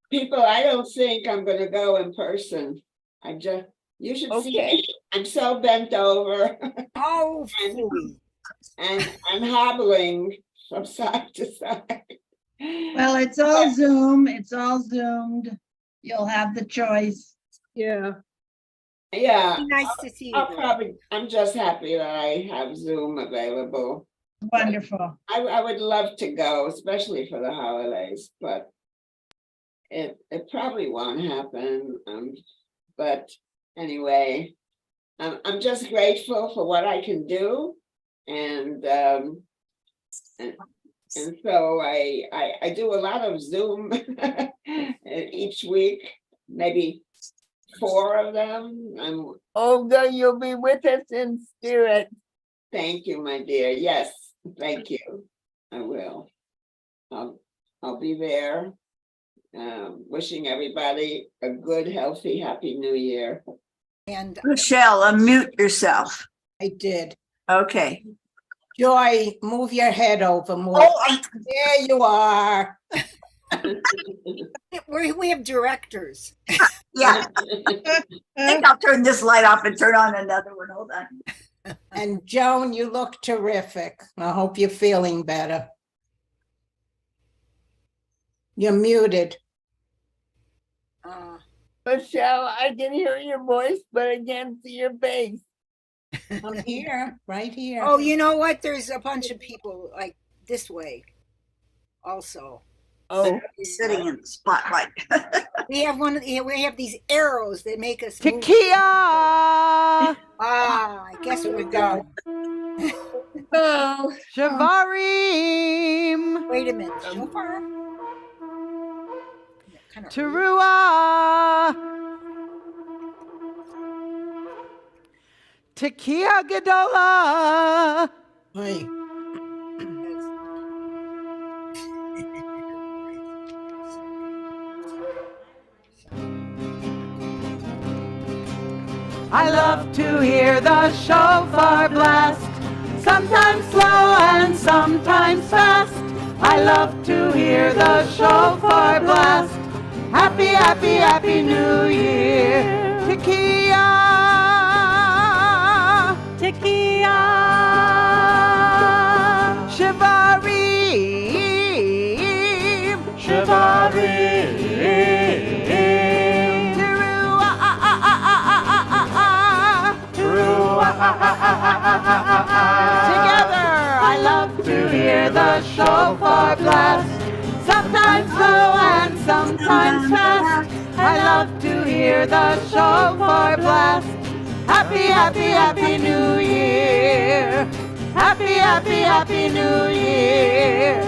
People, I don't think I'm gonna go in person. You should see me. I'm so bent over Oh, phooey. and I'm hobbling from side to side. Well, it's all Zoom. It's all Zoomed. You'll have the choice. Yeah. Yeah, Be nice to see you. I'm just happy that I have Zoom available. Wonderful. I would love to go, especially for the holidays, but it probably won't happen. But anyway, I'm just grateful for what I can do, and so I do a lot of Zoom each week, maybe 4 of them. Olga, you'll be with us in spirit. Thank you, my dear. Yes, thank you. I will. I'll be there. Wishing everybody a good, healthy, happy New Year. And Michelle, unmute yourself. I did. Okay. Joy, move your head over more. Oh, There you are. We have directors. yeah. I think I'll turn this light off and turn on another one. Hold on. And Joan, you look terrific. I hope you're feeling better. You're muted. Michelle, I can hear your voice, but I can't see your face. I'm here, right here. Oh, you know what? There's a bunch of people like this way also. Oh, Sitting in the spotlight. We have these arrows that make us move. Takia! I guess we're done. oh. Shavarim! Wait a minute. Shofar? Kind of Teruah! Takia Gadola! Hey. I love to hear the shofar blast, sometimes slow and sometimes fast. I love to hear the shofar blast. Happy, happy, happy New Year. Takia, Takia, Shavarim, Shavarim. Together, I love to hear the shofar blast, sometimes slow and sometimes fast. I love to hear the shofar blast. Happy, happy, happy New Year. Happy, happy, happy New Year.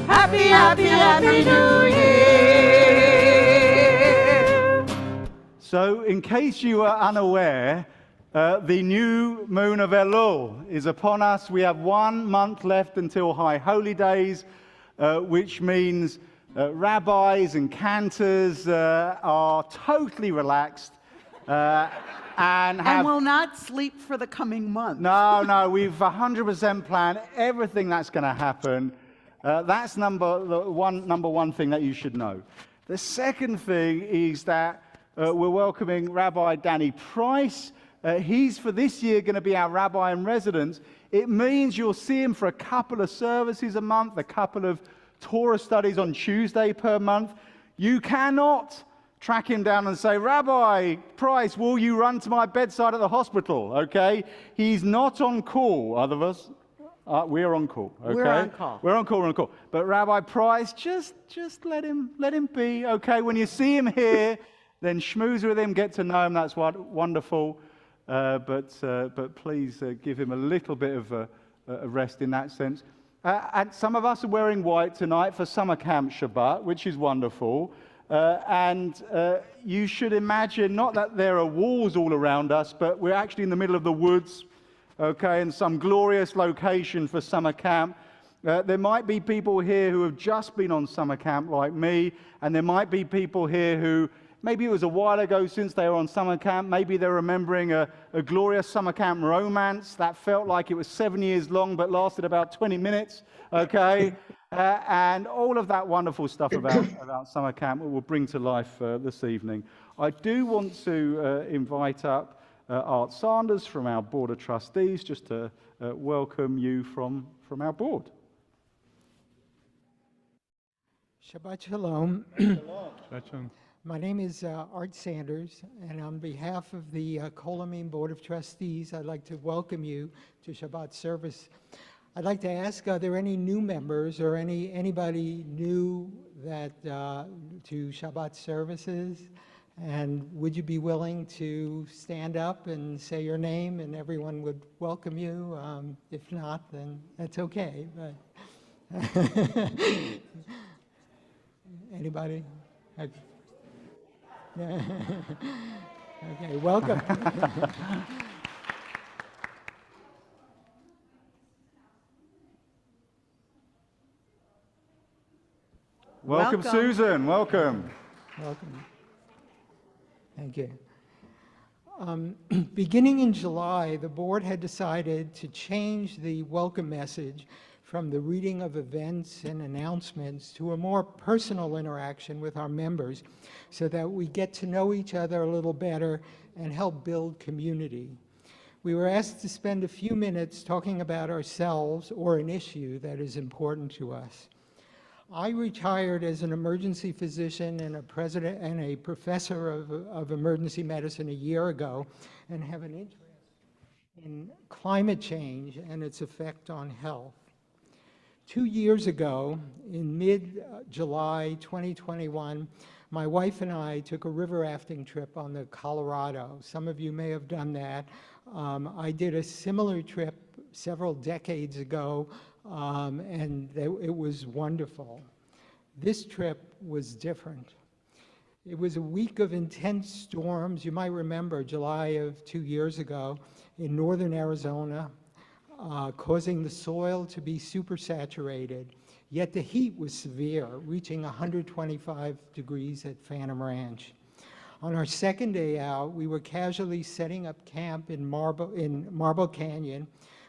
Happy, happy, happy New Year. So, in case you are unaware, the new moon of Elul is upon us. We have 1 month left until High Holy Days, which means rabbis and cantors are totally relaxed and will not sleep for the coming month. No, we've 100% planned everything that's going to happen. That's number one thing that you should know. The second thing is that we're welcoming Rabbi Danny Price. He's for this year going to be our rabbi in residence. It means you'll see him for a couple of services a month, a couple of Torah studies on Tuesday per month. You cannot track him down and say, Rabbi Price, will you run to my bedside at the hospital? Okay? He's not on call. Other of us, we're on call. Okay? We're on call. We're on call. But Rabbi Price, just let him be. Okay? When you see him here, then schmooze with him, get to know him. That's wonderful. But please give him a little bit of a rest in that sense. And some of us are wearing white tonight for summer camp Shabbat, which is wonderful. And you should imagine not that there are walls all around us, but we're actually in the middle of the woods, okay, in some glorious location for summer camp. There might be people here who have just been on summer camp like me, and there might be people here who maybe it was a while ago since they were on summer camp. Maybe they're remembering a glorious summer camp romance that felt like it was 7 years long but lasted about 20 minutes, okay? and all of that wonderful stuff about summer camp we'll bring to life this evening. I do want to invite up Art Sanders from our Board of Trustees just to welcome you from our board. Shabbat Shalom. My name is Art Sanders, and on behalf of the Kolamim Board of Trustees, I'd like to welcome you to Shabbat service. I'd like to ask, are there any new members or anybody new that to Shabbat services? And would you be willing to stand up and say your name and everyone would welcome you? If not, then that's okay. But anybody? Okay, welcome. Welcome, Susan. Welcome. Welcome. Thank you. Beginning in July, the board had decided to change the welcome message from the reading of events and announcements to a more personal interaction with our members so that we get to know each other a little better and help build community. We were asked to spend a few minutes talking about ourselves or an issue that is important to us. I retired as an emergency physician and a professor of emergency medicine a year ago and have an interest in climate change and its effect on health. 2 years ago, in mid-July 2021, my wife and I took a river rafting trip on the Colorado. Some of you may have done that. I did a similar trip several decades ago, and it was wonderful. This trip was different. It was a week of intense storms. You might remember July of 2 years ago in northern Arizona, causing the soil to be supersaturated. Yet the heat was severe, reaching 125 degrees at Phantom Ranch. On our second day out, we were casually setting up camp in Marble Canyon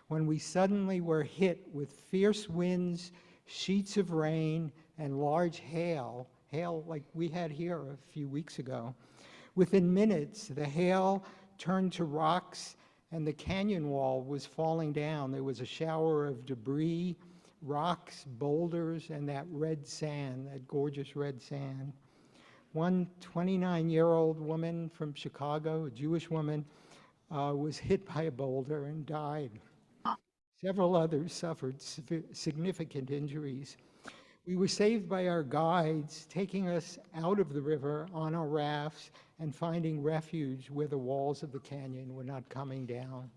when we suddenly were hit with fierce winds, sheets of rain, and large hail like we had here a few weeks ago. Within minutes, the hail turned to rocks and the canyon wall was falling down. There was a shower of debris, rocks, boulders, and that red sand, that gorgeous red sand. One 29-year-old woman from Chicago, a Jewish woman, was hit by a boulder and died. Several others suffered significant injuries. We were saved by our guides taking us out of the river on our rafts and finding refuge where the walls of the canyon were not coming down.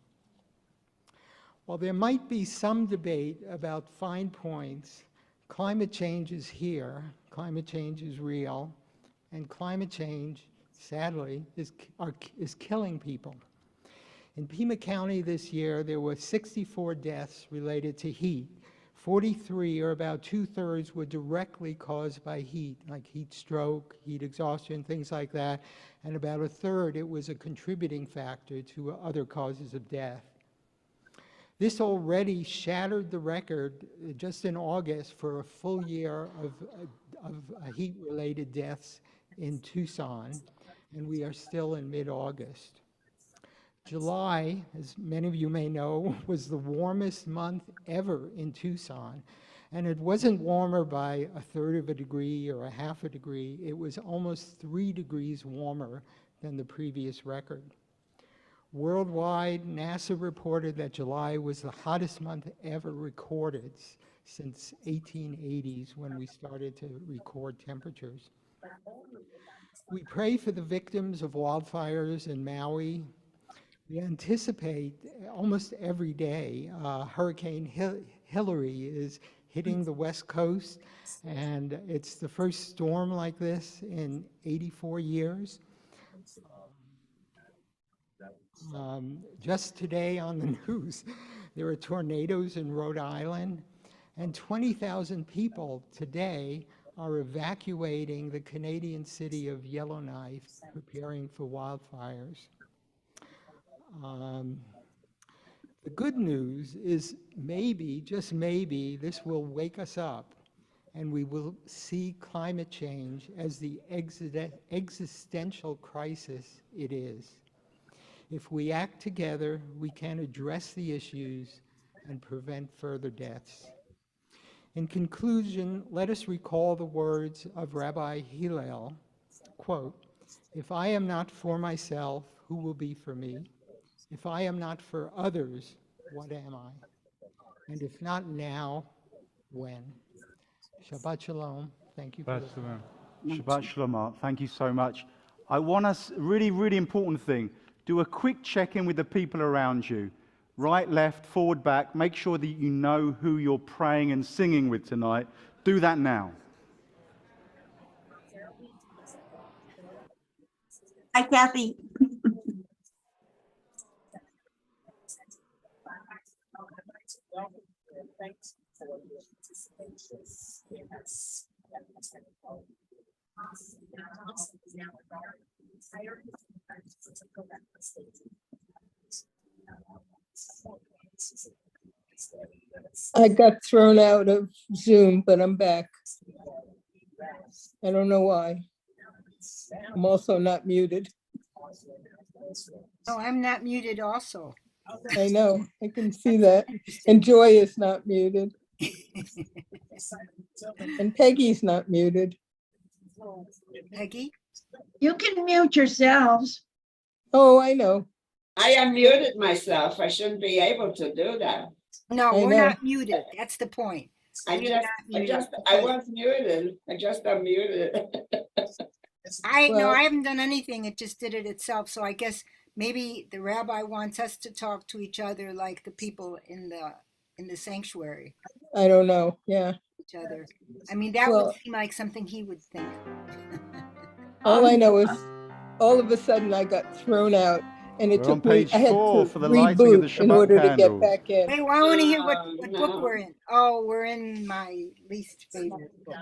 While there might be some debate about fine points, climate change is here, climate change is real, and climate change, sadly, is killing people. In Pima County this year, there were 64 deaths related to heat. 43, or about 2/3, were directly caused by heat, like heat stroke, heat exhaustion, things like that. And about 1/3, it was a contributing factor to other causes of death. This already shattered the record just in August for a full year of heat-related deaths in Tucson, and we are still in mid-August. July, as many of you may know, was the warmest month ever in Tucson. And it wasn't warmer by 1/3 of a degree or 1/2 degree. It was almost 3 degrees warmer than the previous record. Worldwide, NASA reported that July was the hottest month ever recorded since 1880s when we started to record temperatures. We pray for the victims of wildfires in Maui. We anticipate almost every day Hurricane Hillary is hitting the West Coast, and it's the first storm like this in 84 years. Just today on the news, there are tornadoes in Rhode Island, and 20,000 people today are evacuating the Canadian city of Yellowknife, preparing for wildfires. The good news is maybe, just maybe, this will wake us up. and we will see climate change as the existential crisis it is. If we act together, we can address the issues and prevent further deaths. In conclusion, let us recall the words of Rabbi Hillel, quote, "If I am not for myself, who will be for me? If I am not for others, what am I? And if not now, when?" Shabbat Shalom. Thank you for Shabbat Shalom. Shabbat Shalom. Thank you so much. I want us, really, really important thing, do a quick check-in with the people around you. Right, left, forward, back. Make sure that you know who you're praying and singing with tonight. Do that now. Hi, Kathy. I got thrown out of Zoom, but I'm back. I don't know why. I'm also not muted. Oh, I'm not muted also. I know, I can see that. And Joy is not muted. And Peggy's not muted. Peggy? You can mute yourselves. Oh, I know. I unmuted myself. I shouldn't be able to do that. No, I we're know. not muted. That's the point. I was muted. I just unmuted. Well- I haven't done anything. It just did it itself. So I guess maybe the rabbi wants us to talk to each other like the people in the sanctuary. I don't know, yeah. Each other. I mean, that Well- would seem like something he would think. All I know is, all of a sudden I got thrown out and it We're on took me, page I had 4 to for the lighting of the reboot in Shabbat order to get candles. back in. Hey, well, I want to hear what No. book we're in. Oh, we're in my least favorite book.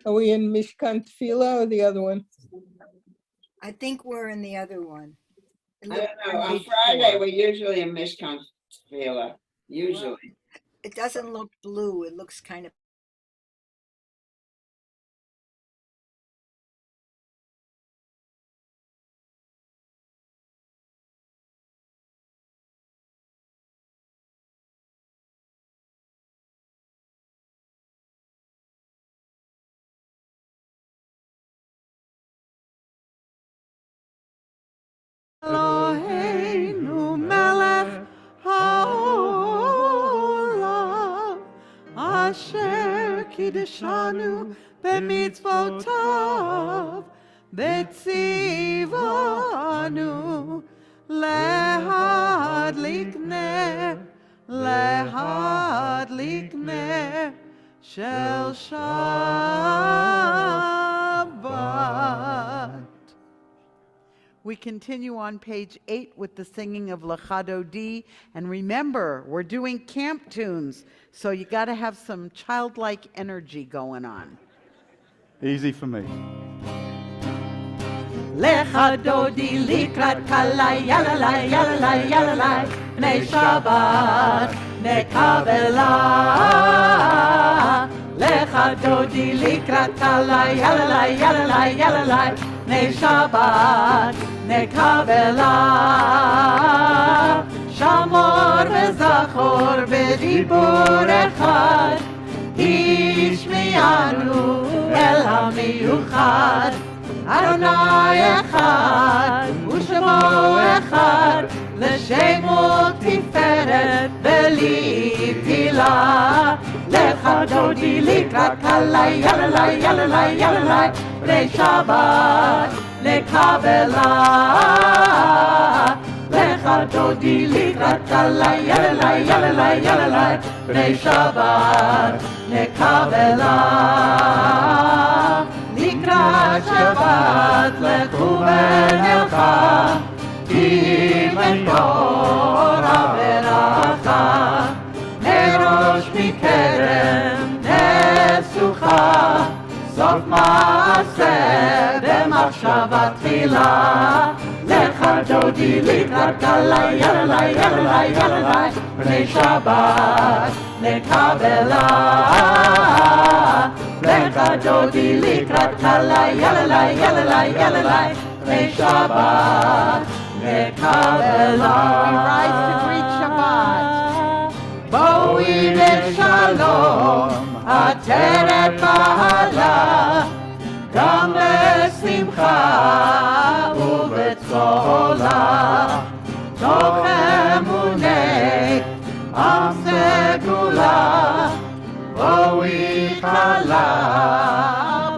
Are we in Mishkan Tefillah or the other one? I think we're in the other one. It I look- don't know. On page Friday, 4. we're usually in Mishkan Tefillah. Usually. It doesn't look blue. It looks kind of. Eloheinu melech haolam, asher kiddushanu b'mitzvotav, betzivanu lehadlik ner shel Shabbat. We continue on page 8 with the singing of Lachadodi. And remember, we're doing camp tunes, so you got to have some childlike energy going on. Easy for me. Lechadodi likrat kalai, yalalai, yalalai, yalalai, bnei Shabbat nekavela. Lechadodi likrat kalai, yalalai, yalalai, yalalai, bnei Shabbat nekavela. Shamor וזכור בדיבור אחד, השמיענו אל המיוחד. אדוני אחד ושמו אחד, לשמו תפארת בלי תהילה. לך דודי לקראת קלה, יללי, יללי, יללי, בני שבת נקבלה. לך דודי לקראת קלה, יללי, יללי, יללי, בני שבת נקבלה. לקראת שבת לכו ונלכה, כי מקור הברכה. נרוש מכרם נסוכה, סוף מעשה במחשבה תחילה. לך דודי לקראת כלה, יללה, יללה, יללה, פני שבת נקבלה. לך דודי לקראת כלה, יללה, יללה, יללה, פני שבת נקבלה. We rise to greet Shabbat. בואי בשלום, עטרת בעלה, גם בשמחה ובצהלה, תוך אמוני עם סגולה, בואי כלה,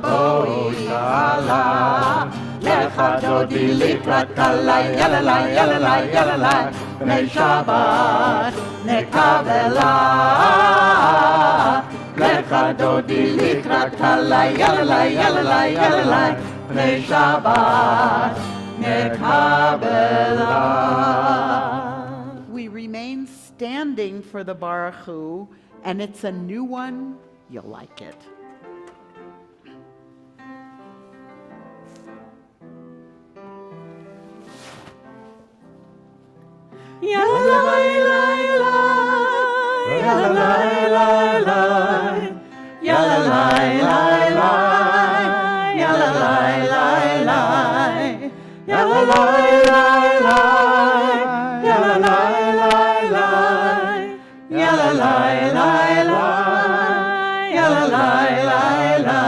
בואי כלה. לך דודי לקראת כלה, יללה, יללה, יללה, פני שבת נקבלה. לך דודי לקראת כלה, יללה, יללה, יללה, פני שבת נקבלה. We remain standing for the Baruch Hu, and it's a new one. You'll like it. Yalla la la la, yalla la la la, yalla la la la, yalla la la la, yalla la la la, yalla la la la, yalla la la la, yalla la la la.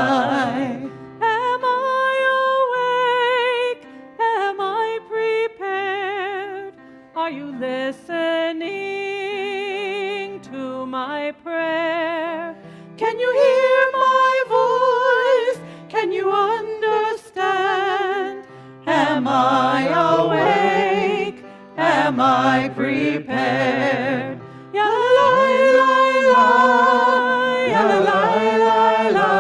Am I awake? Am I prepared? Are you listening to my prayer? Can you hear my voice? Can you understand? Am I awake? Am I prepared? Yalla la la, yalla la la la,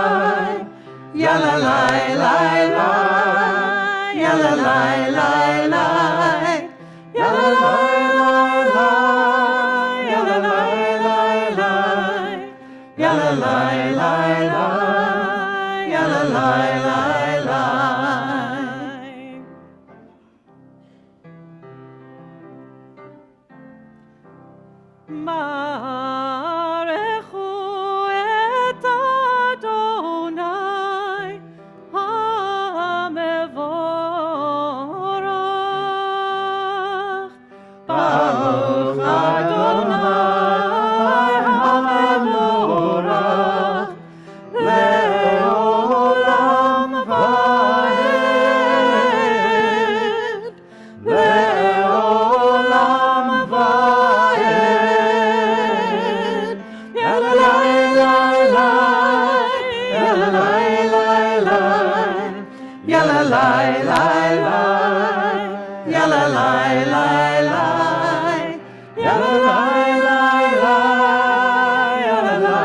yalla la la la, yalla la la la, yalla la la la, yalla la la la, yalla la la la, yalla la la la. Barechu et Adonai HaMevorach. Baruch Adonai HaMevorach le'olam va'ed, le'olam va'ed. Yalla la la la, yalla la la la, yalla la la la, yalla la la la, yalla la la la, yalla la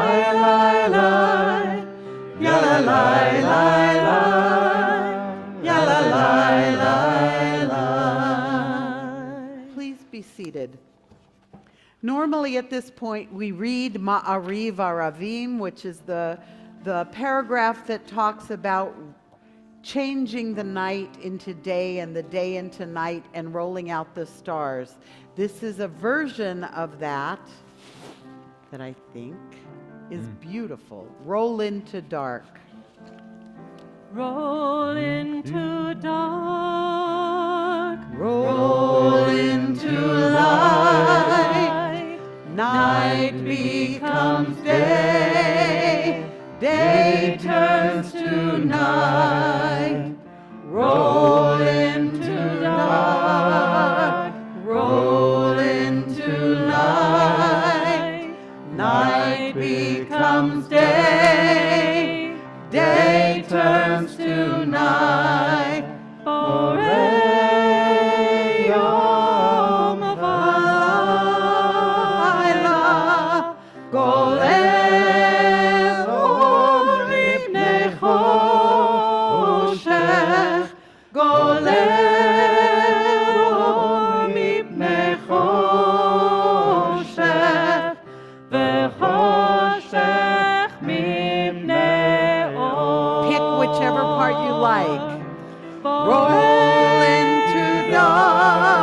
la la, yalla la la la, yalla la la la. Please be seated. Normally at this point, we read Ma'ariv Aravim, which is the paragraph that talks about changing the night into day and the day into night and rolling out the stars. This is a version of that I think is beautiful. Roll into dark. Roll into dark. Roll into light. Night becomes day. Day turns to night. Roll into dark. Roll into light. Night becomes day. Day turns to night. Borei yom v'layla, golel or mipnei choshech, golel or mipnei choshech, v'choshech mipnei or. Pick whichever part you like. Roll into dark.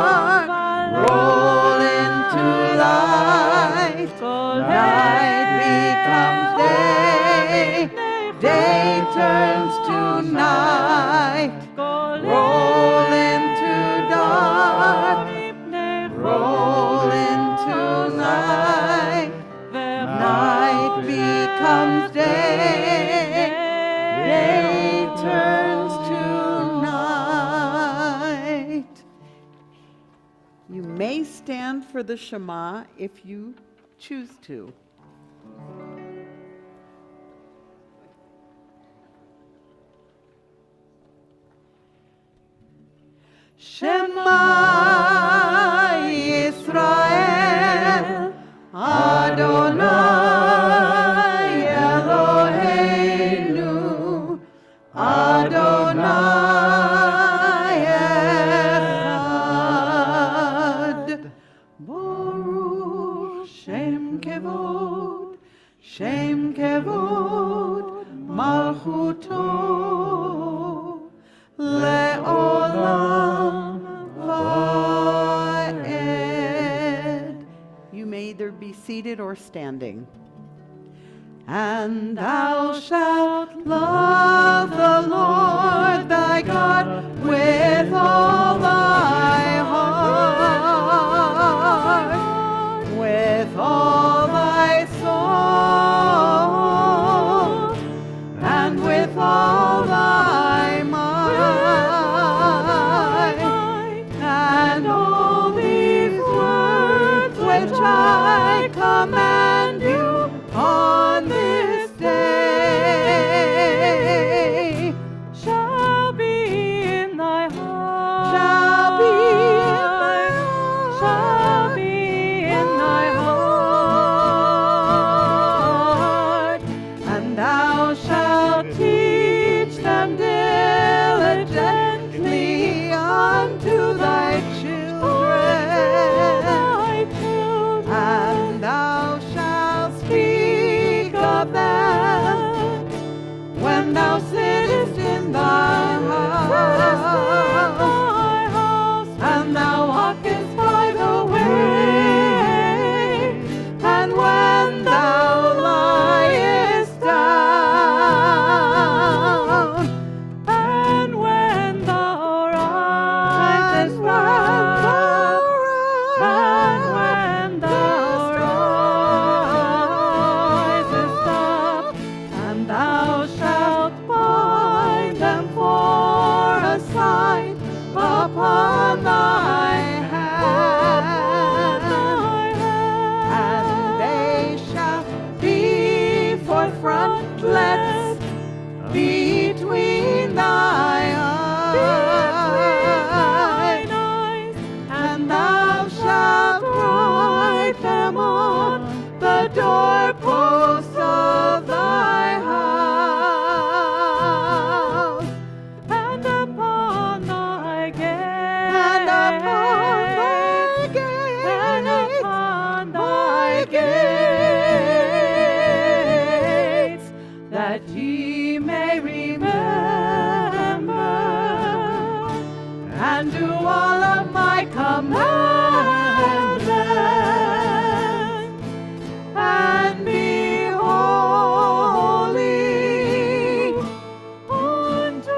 turns to night. Roll into dark, roll into night. Night becomes day, day turns to night. You may stand for the Shema if you choose to. Shema Yisrael, Adonai Eloheinu, Adonai Echad. Baruch Shem Kevod, Shem Kevod, Malchuto, Le'olam Va'ed. You may either be seated or standing. And thou shalt love the Lord thy God with all thy heart, with all thy soul, and with all thy might. And all these words which I command you on this day shall be in thy heart, shall be in thy heart, shall be in thy heart. And thou shalt teach them diligently unto thy children, and thou shalt speak of them when thou sittest in thy house, and thou walkest by the way, and when thou liest down, and when thou risest up, and when thou risest up, and thou shalt bind them for a sign upon thy hand, and they shall be for frontlets between thy eyes, and thou shalt write them on the doorposts of thy house, and upon thy gates, and upon thy gates, and upon thy gates, that ye may remember and do all of my commandments, and be holy unto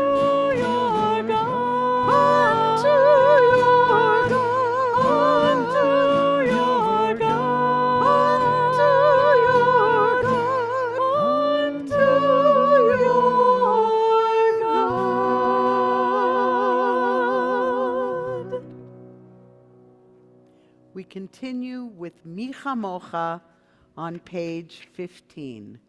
your God, unto your God, unto your God, unto your God, unto your God. We continue with Mi Chamocha on page 15.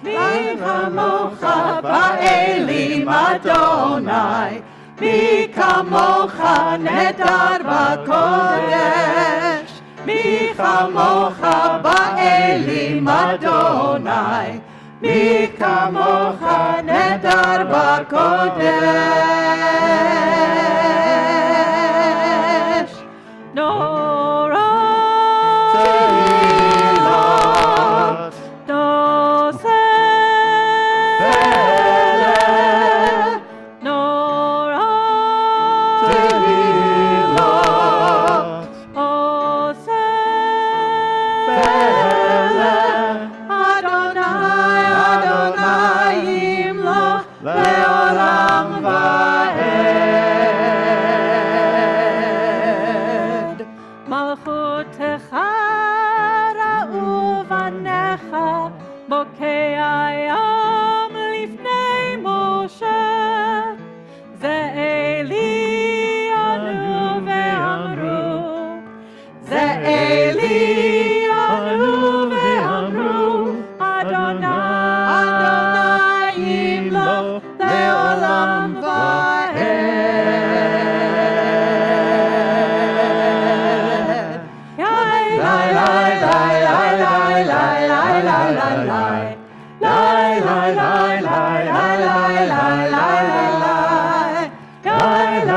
Mi Chamocha ba'elim Adonai, Mi Chamocha nedar b'kodesh, Mi Chamocha ba'elim Adonai, Mi Chamocha nedar b'kodesh. Nora Tehilot, Nora Tehilot. So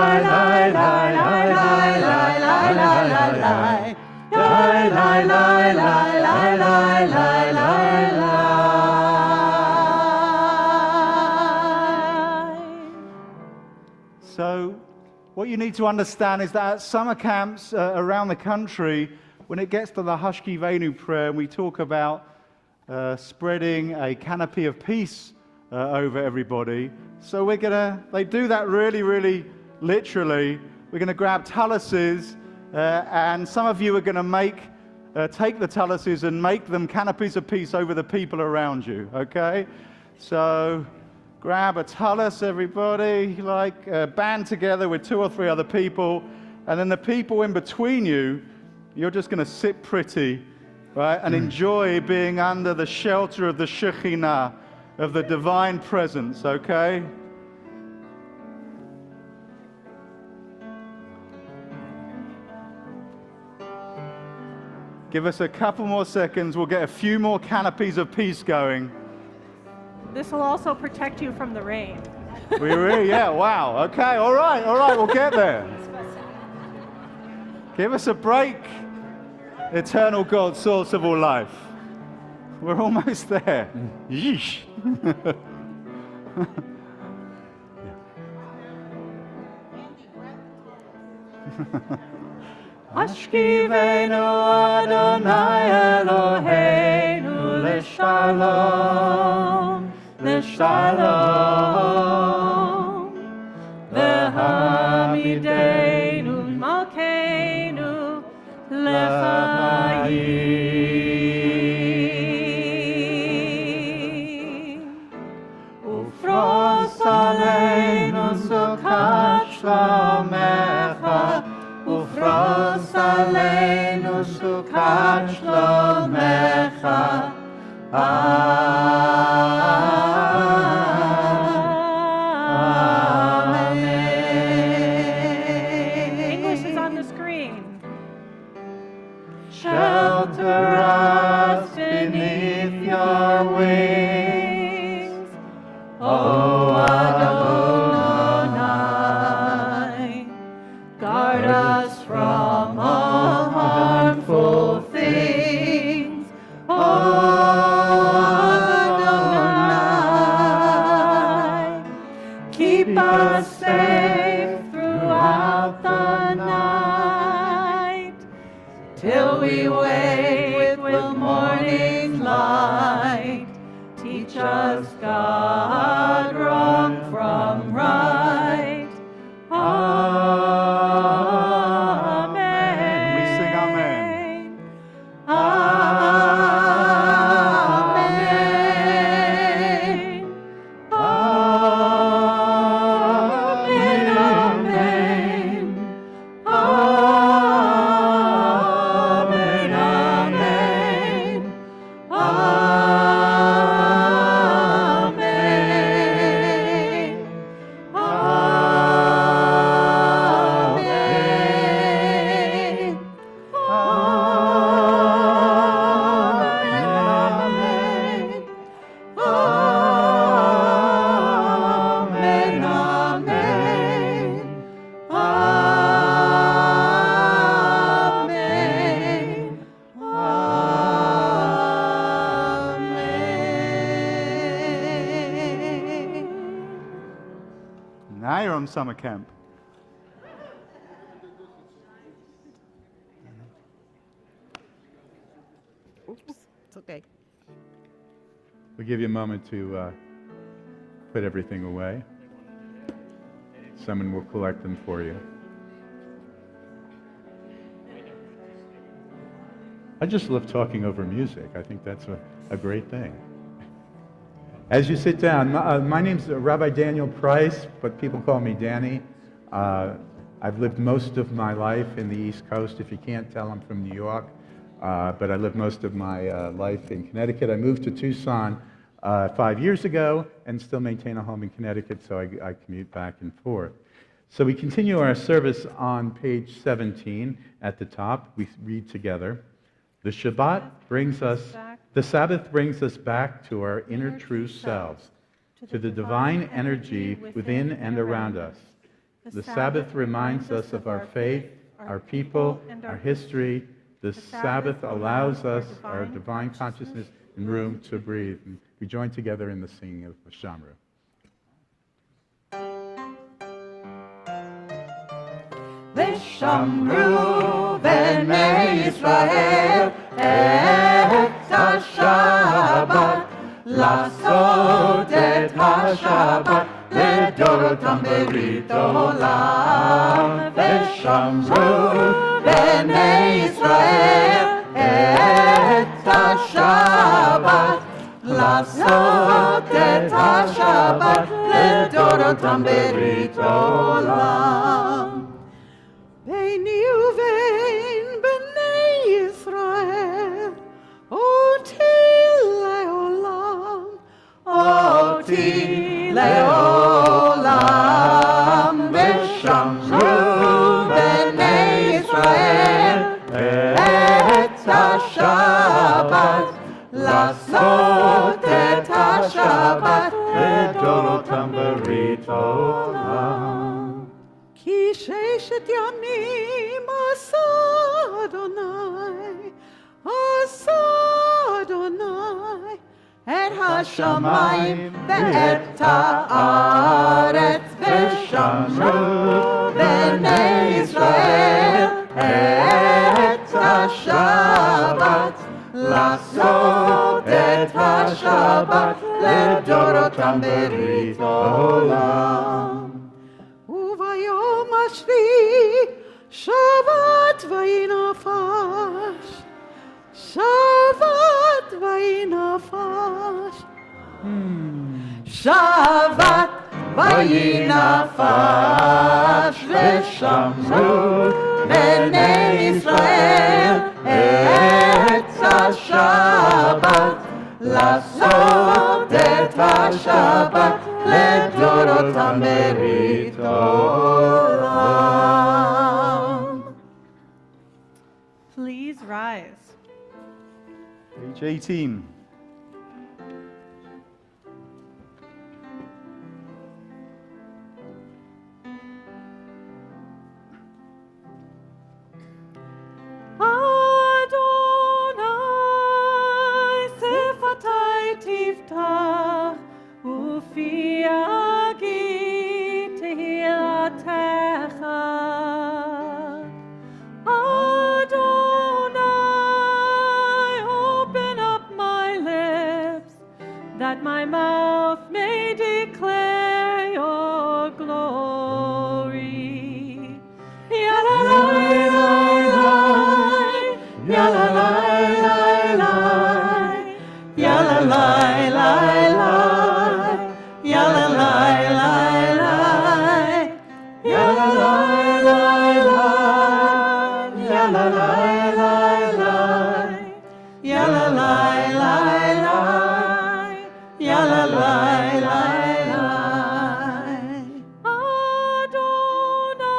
what you need to understand is that at summer camps around the country, when it gets to the Hashki Venu prayer, we talk about spreading a canopy of peace over everybody. So they do that really, really literally. We're going to grab taluses, and some of you are going to take the taluses and make them canopies of peace over the people around you, okay? So grab a talus, everybody, band together with 2 or 3 other people, and then the people in between you, you're just going to sit pretty, right, and enjoy being under the shelter of the Shekhinah, of the divine presence, okay? Give us a couple more seconds. We'll get a few more canopies of peace going. This will also protect you from the rain. Yeah, wow. Okay, all right, we'll get there. Give us a break, eternal God, source of all life. We're almost there. Yeesh. Hashkivenu Adonai Eloheinu l'shalom, l'shalom. V'hamidenu malkeinu l'chayim. Ufros aleinu sukat shlomecha, Ufros aleinu sukat shlomecha. Amen. English is on the screen. Shelter us beneath your wings, O Adonai. Guard us from all harmful things, O Adonai. Keep us safe throughout the night, till we wake with morning light. Teach us, God, wrong from right. Amen. We sing amen. Amen. Amen. Amen. Amen. Amen. Now you're on summer camp. It's okay. We'll give you a moment to put everything away. Someone will collect them for you. I just love talking over music. I think that's a great thing. As you sit down, my name's Rabbi Daniel Price, but people call me Danny. I've lived most of my life in the East Coast. If you can't tell, I'm from New York, but I lived most of my life in Connecticut. I moved to Tucson 5 years ago and still maintain a home in Connecticut, so I commute back and forth. So we continue our service on page 17 at the top. We read together. The Sabbath brings us back to our inner true selves, to the divine energy within and around us. The Sabbath reminds us of our faith, our people, our history. The Sabbath allows us our divine consciousness and room to breathe. And we join together in the singing of Shamru. ושמרו בני ישראל את השבת, לעשות את השבת לדורותם ברית עולם. ושמרו בני ישראל את השבת, לעשות את השבת לדורותם ברית עולם. ביני ובין בני ישראל, אותי לעולם, אותי לעולם. ושמרו בני ישראל את השבת, לעשות את השבת לדורותם ברית עולם. כי ששת ימים עשה אדוני, עשה אדוני, את השמיים ואת הארץ. ושמרו בני ישראל את השבת, לעשות את השבת לדורותם ברית עולם. וביום השביעי שבת ויהי נפש, שבת ויהי נפש, שבת ויהי נפש. ושמרו בני ישראל את השבת, לעשות את השבת לדורותם ברית עולם. Please rise. Page 18. Adonai sefatai tiftach ufi agit tehillatcha. Adonai, open up my lips, that my mouth may declare your glory. Yalalai, yalalai, yalalai, yalalai,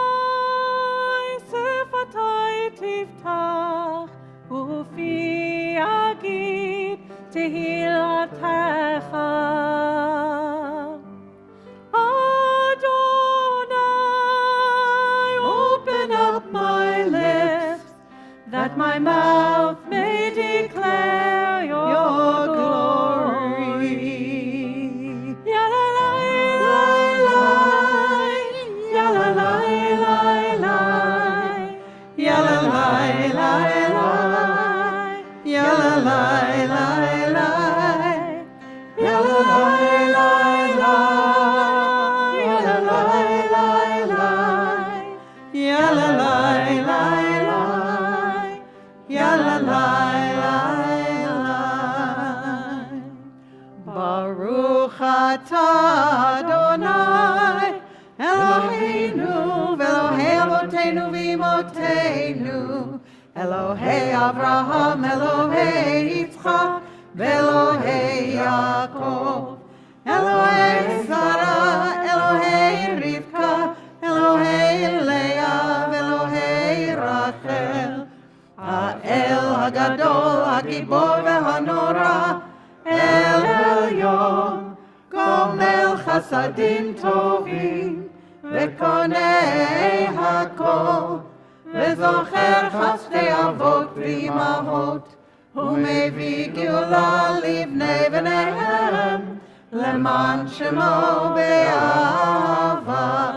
Adonai sefatai tiftach ufi agit tehillatcha. Adonai, open up my lips, that my mouth may declare your glory. Yalalai, yalalai, yalalai, yalalai, Baruch atah Adonai Eloheinu v'Elohei avoteinu v'imotenu, Elohei Avraham, Elohei Yitzchak, v'Elohei Yaakov, Elohei Sarah, Elohei Rivka, Elohei Leah, v'Elohei Rachel, Ha'el Hagadol, Hagibor v'Hanora, El Elyon, Gomel Chasadim Tovim, וקונה הכל, וזוכר חסדי אבות ואימהות, ומביא גאולה לבני בניהם, למען שמו באהבה.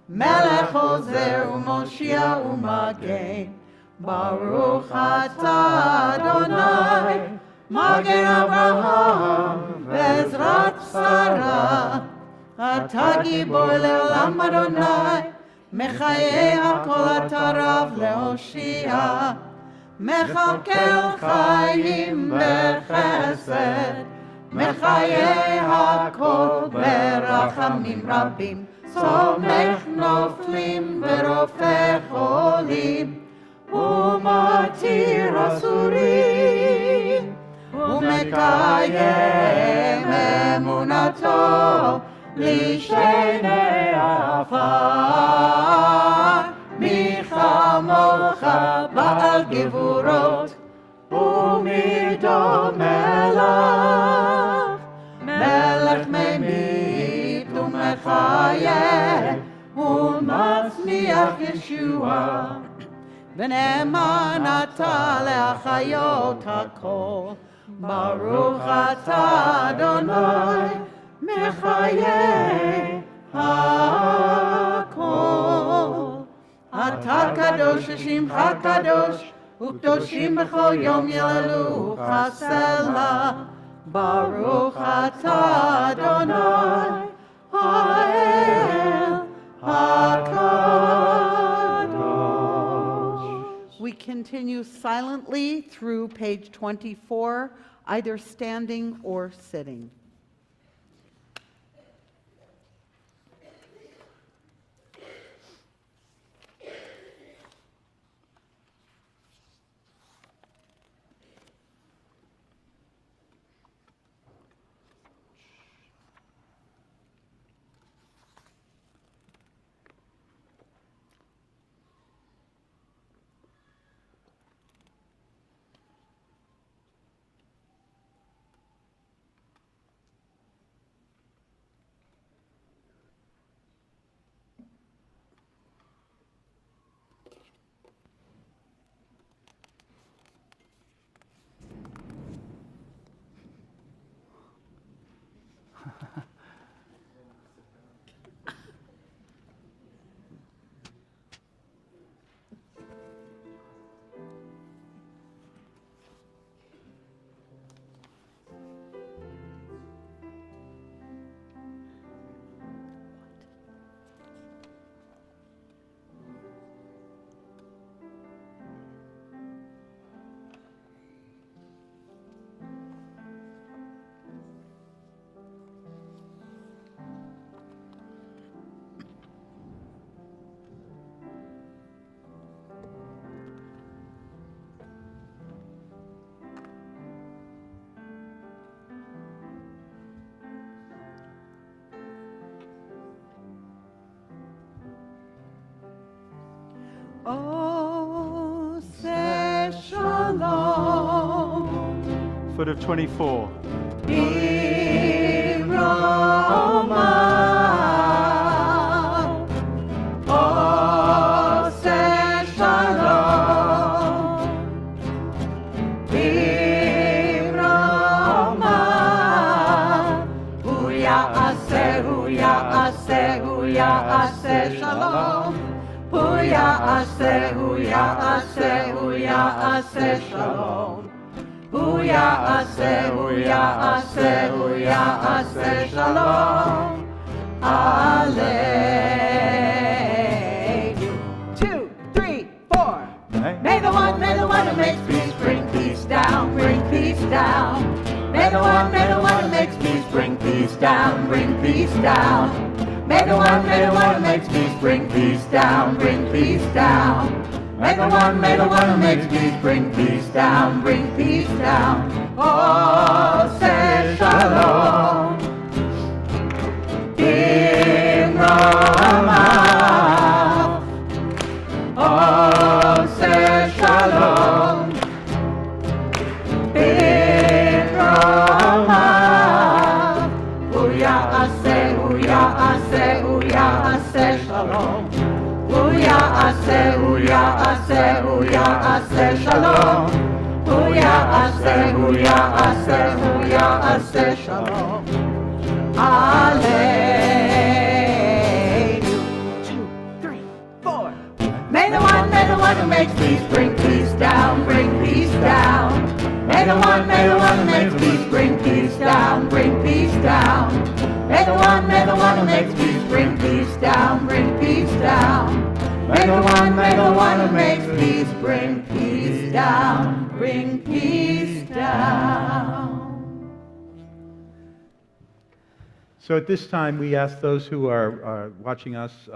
מלך עוזר ומושיע ומגן, ברוך אתה אדוני, מגן אברהם ועזרת שרה. אתה גיבור לעולם אדוני, מחיי הכל אתה רב להושיע. מכלכל חיים בחסד, מחיי הכל ברחמים רבים. סומך נופלים ורופא חולים, ומתיר אסורים, ומקיים אמונתו לשני עפר. מי כמוך בעל גבורות, ומידו מלך, מלך ממית ומחיה, ומצמיח ישועה. ונאמן אתה להחיות הכל, ברוך אתה אדוני, מחיי הכל. אתה קדוש ושמך קדוש, וקדושים בכל יום יללוך סלה. ברוך אתה אדוני, האל הקדוש. We continue silently through page 24, either standing or sitting. Oh, say shalom. Foot of 24. Roma. Oh, say shalom. Roma. Huya ase shalom. Huya ase shalom. Huya ase shalom. Alleluia. 2, 3, 4. May the one who makes peace bring peace down, bring peace down. May the one who makes peace bring peace down, bring peace down. May the one who makes peace bring peace down, bring peace down. May the one who makes peace bring peace down, bring peace down. Oh, say shalom. In Rama. Oh, say shalom. In Rama. Huya ase shalom. Ya'aseh Shalom. Hu Ya'aseh Shalom. Alleluia. 2, 3, 4. May the one who makes peace bring peace down, bring peace down. May the one who makes peace bring peace down, bring peace down. May the one who makes peace bring peace down, bring peace down. May the one who makes peace bring peace down, bring peace down. So at this time, we ask those who are watching us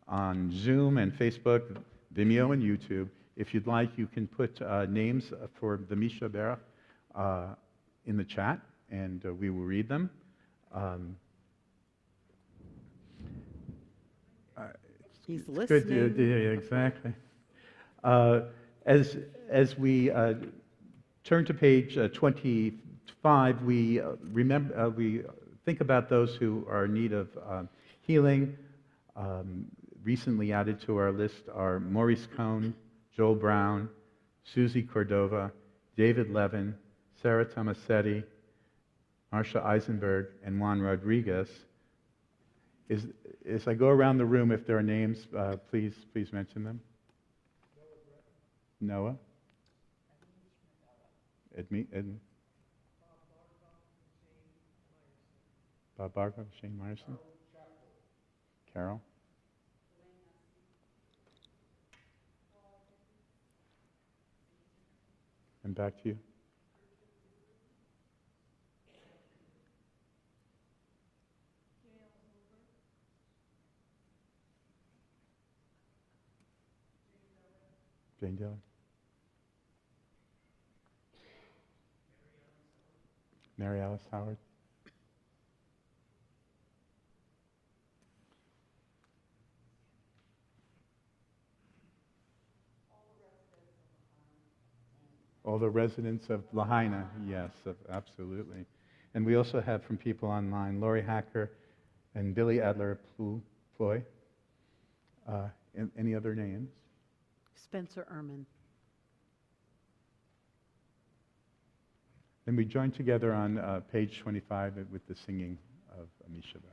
on Zoom and Facebook, Vimeo and YouTube, if you'd like, you can put names for the Misha Berach in the chat, and we will read them. He's Good, listening. yeah, exactly. As we turn to page 25, we we think about those who are in need of healing. Recently added to our list are Maurice Cohn, Joel Brown, Susie Cordova, David Levin, Sarah Tomasetti, Marcia Eisenberg, and Juan Rodriguez. As I go around the room, if there are names, please mention them. Noah? Bob Bargo, Shane Myerson? Carol? And back to you. Jane Dillon. Mary Alice Howard. All the residents of Lahaina, yes, absolutely. And we also have from people online, Lori Hacker and Billy Adler-Ploy. Any other names? Spencer Ehrman. And we join together on page 25 with the singing of Misha Berach.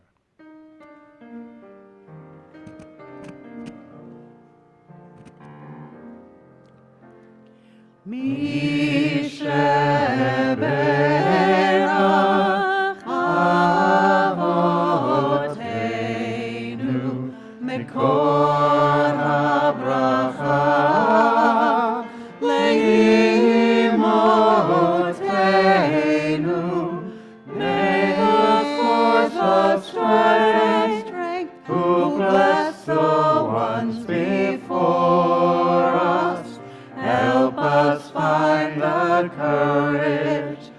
Misha Berach Avoteinu Mekor HaBracha Le'imotenu. May the force of strength who bless the ones before us help us find the courage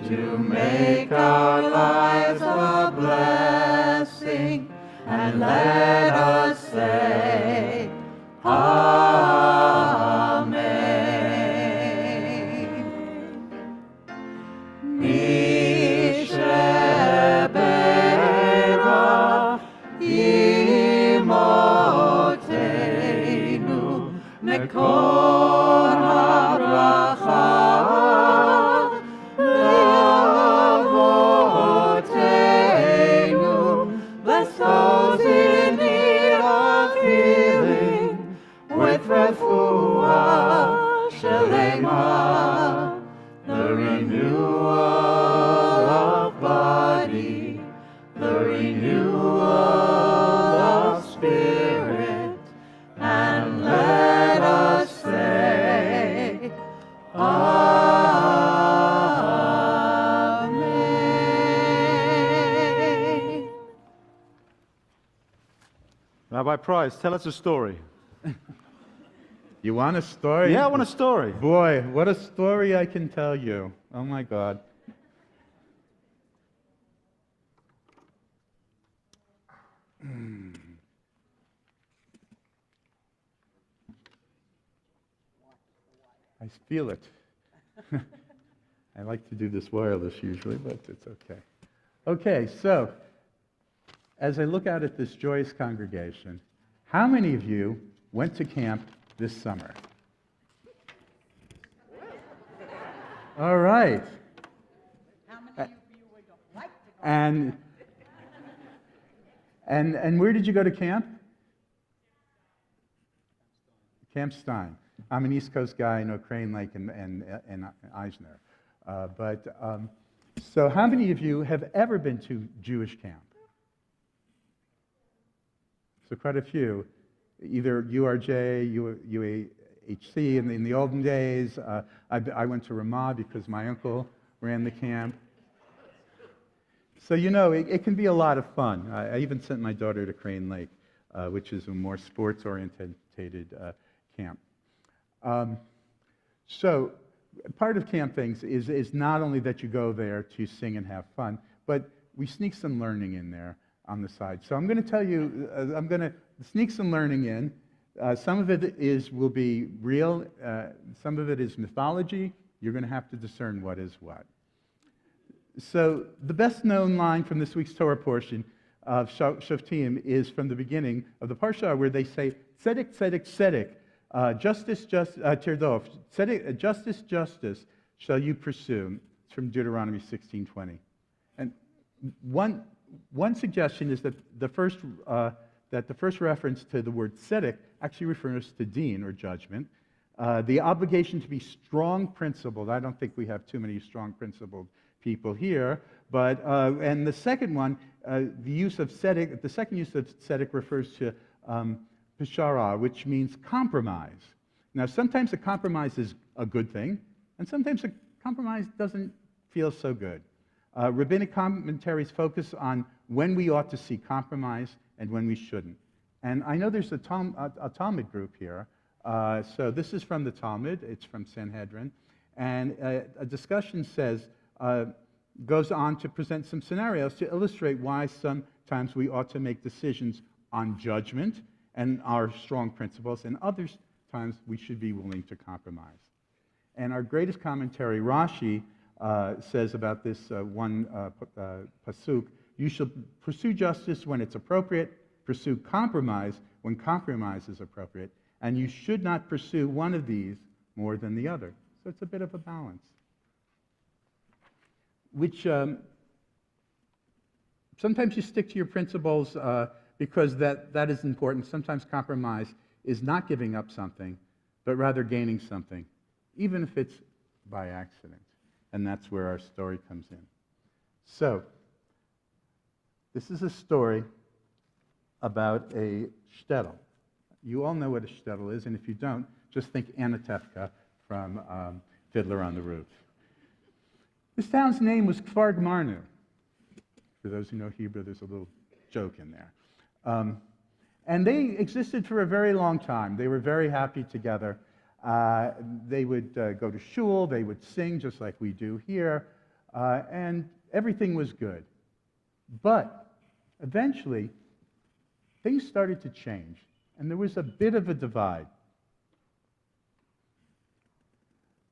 to make our lives a blessing, and let us say, Amen. Misha Berach Imotenu Mekor HaBracha Le'avotenu. Bless those in need of healing with refuah shelema, the renewal of body, the renewal of spirit, and let us say, Amen. Rabbi Price, tell us a story. You want a story? Yeah, I want a story. Boy, what a story I can tell you. Oh my God. I feel it. I like to do this wireless usually, but it's okay. Okay, so as I look out at this joyous congregation, how many of you went to camp this summer? All right. How many of you would like to go? And where did you go to camp? Camp Stein. I'm an East Coast guy. I know Crane Lake and Eisner. So how many of you have ever been to Jewish camp? So quite a few. Either URJ, UAHC in the olden days. I went to Ramah because my uncle ran the camp. So you know, it can be a lot of fun. I even sent my daughter to Crane Lake, which is a more sports-oriented camp. So part of camp things is not only that you go there to sing and have fun, but we sneak some learning in there on the side. So I'm going to tell you, I'm going to sneak some learning in. Some of it will be real. Some of it is mythology. You're going to have to discern what is what. So the best known line from this week's Torah portion of Shoftim is from the beginning of the Parsha, where they say, Tzedek, Tzedek, Tzedek, justice, Tirdof, Tzedek, justice, justice shall you pursue. It's from Deuteronomy 16:20. And one suggestion is that the first reference to the word tzedek actually refers to deen, or judgment. The obligation to be strong principled. I don't think we have too many strong principled people here, but and the second one, the use of tzedek, the second use of tzedek refers to peshara, which means compromise. Now, sometimes a compromise is a good thing, and sometimes a compromise doesn't feel so good. Rabbinic commentaries focus on when we ought to see compromise and when we shouldn't. And I know there's a Talmud group here. So this is from the Talmud. It's from Sanhedrin. And a discussion goes on to present some scenarios to illustrate why sometimes we ought to make decisions on judgment and our strong principles, and other times we should be willing to compromise. And our greatest commentary, Rashi, says about this one pasuk, you shall pursue justice when it's appropriate, pursue compromise when compromise is appropriate, and you should not pursue one of these more than the other. So it's a bit of a balance. Which sometimes you stick to your principles because that is important. Sometimes compromise is not giving up something, but rather gaining something, even if it's by accident. And that's where our story comes in. So, this is a story about a shtetl. You all know what a shtetl is, and if you don't, just think Anatevka from Fiddler on the Roof. This town's name was Kfar Gmarnu. For those who know Hebrew, there's a little joke in there. And they existed for a very long time. They were very happy together. They would go to shul, they would sing just like we do here, and everything was good. But eventually, things started to change, and there was a bit of a divide.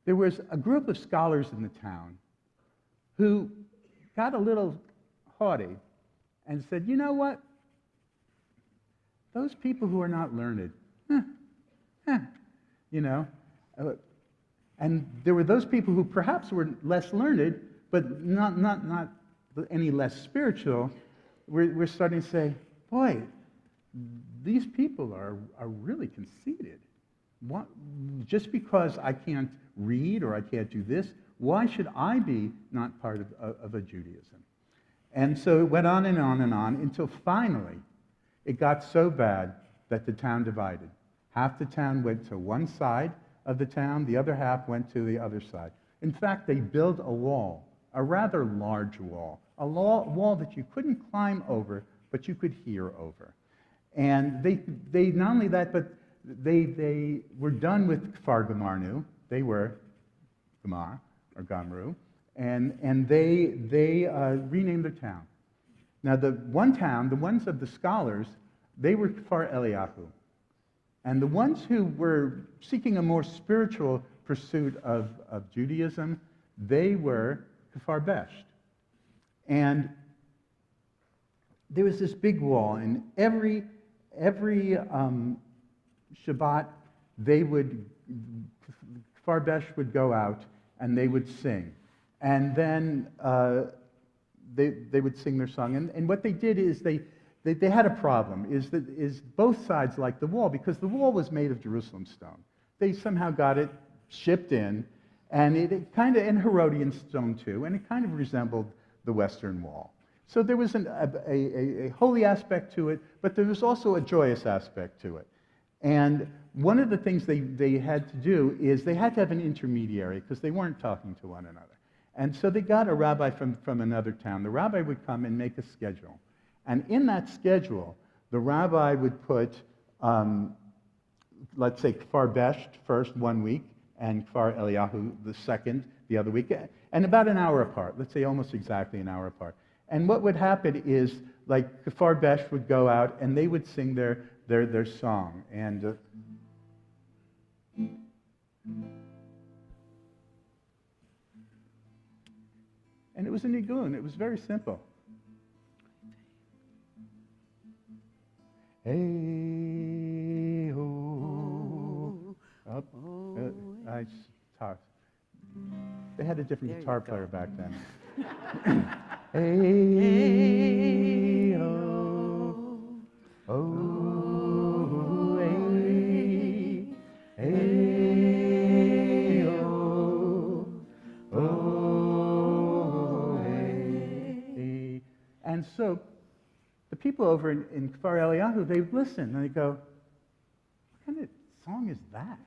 There was a group of scholars in the town who got a little haughty and said, you know what? Those people who are not learned, you know, and there were those people who perhaps were less learned, but not any less spiritual. We're starting to say, boy, these people are really conceited. Just because I can't read or I can't do this, why should I be not part of a Judaism? And so it went on and on and on until finally it got so bad that the town divided. Half the town went to one side of the town, the other half went to the other side. In fact, they built a wall, a rather large wall, a wall that you couldn't climb over, but you could hear over. And they not only that, but they were done with Kfar Gmarnu. They were Gamar, or Gamru, and they renamed their town. Now, the one town, the ones of the scholars, they were Kfar Eliyahu. And the ones who were seeking a more spiritual pursuit of Judaism, they were Kfar Besht. And there was this big wall, and every Shabbat, they would, Farbesh would go out and they would sing. And then they would sing their song. And what they did is they had a problem, is both sides liked the wall, because the wall was made of Jerusalem stone. They somehow got it shipped in, and it kind of, and Herodian stone too, and it kind of resembled the Western Wall. So there was a holy aspect to it, but there was also a joyous aspect to it. And one of the things they had to do is they had to have an intermediary, because they weren't talking to one another. And so they got a rabbi from another town. The rabbi would come and make a schedule. And in that schedule, the rabbi would put, let's say, Kfar Besht first 1 week, and Kfar Eliyahu the second the other week, and about an hour apart, let's say almost exactly an hour apart. And what would happen is, like, Kfar Besht would go out and they would sing their song. And it was a nigun. It was very simple. Hey ho, up. I talked. They had a different guitar player back then. Hey ho, oh hey, hey ho, oh hey. And so the people over in Kfar Eliyahu, they listen and they go, what kind of song is that?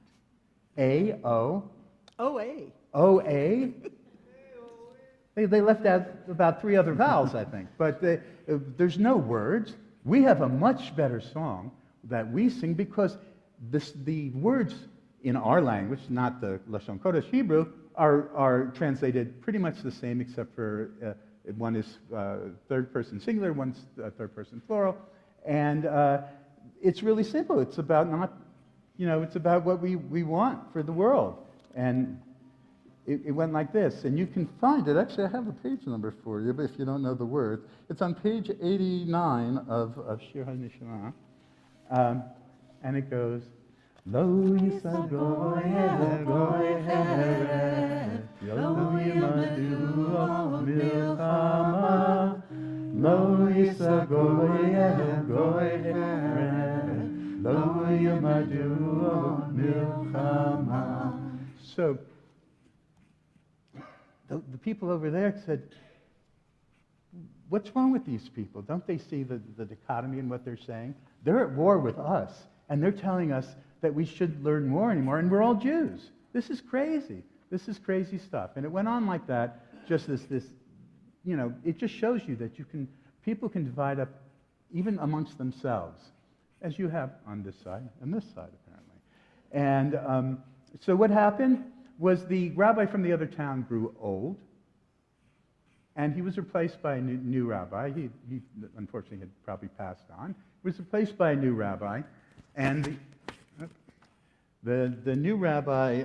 A-O? O-A. O-A? They left out about 3 other vowels, I think. But there's no words. We have a much better song that we sing, because the words in our language, not the Lashon Kodesh Hebrew, are translated pretty much the same, except for one is third person singular, one's third person plural. And it's really simple. It's about it's about what we want for the world. And it went like this. And you can find it. Actually, I have a page number for you, but if you don't know the words. It's on page 89 of Shir HaNishma. And it goes, Lo yisa goy heret, Lo yimadu milchama, Lo yisa goy heret, Lo yimadu milchama. So, the people over there said, what's wrong with these people? Don't they see the dichotomy in what they're saying? They're at war with us, and they're telling us that we should learn more anymore, and we're all Jews. This is crazy. This is crazy stuff. And it went on like that, just this it just shows you that people can divide up even amongst themselves, as you have on this side and this side, apparently. And so what happened was the rabbi from the other town grew old, and he was replaced by a new rabbi. He unfortunately had probably passed on. He was replaced by a new rabbi, and the new rabbi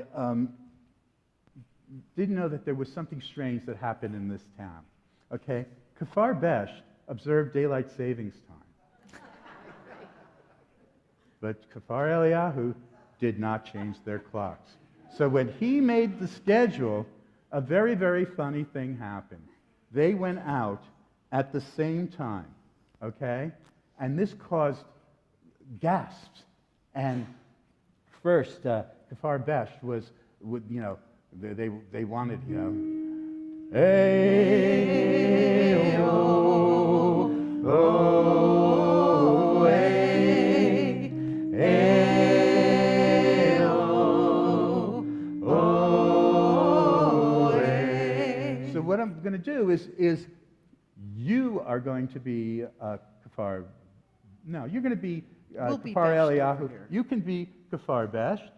didn't know that there was something strange that happened in this town. Okay, Kfar Besht observed daylight savings time, but Kfar Eliyahu did not change their clocks. So when he made the schedule, a very, very funny thing happened. They went out at the same time, okay? And this caused gasps. And first, Kfar Besht they wanted, hey, oh, oh, hey, hey, oh, oh, hey. So what I'm going to do is you are going to be Kfar. No, you're going to be Kfar Eliyahu. You can be Kfar Besht.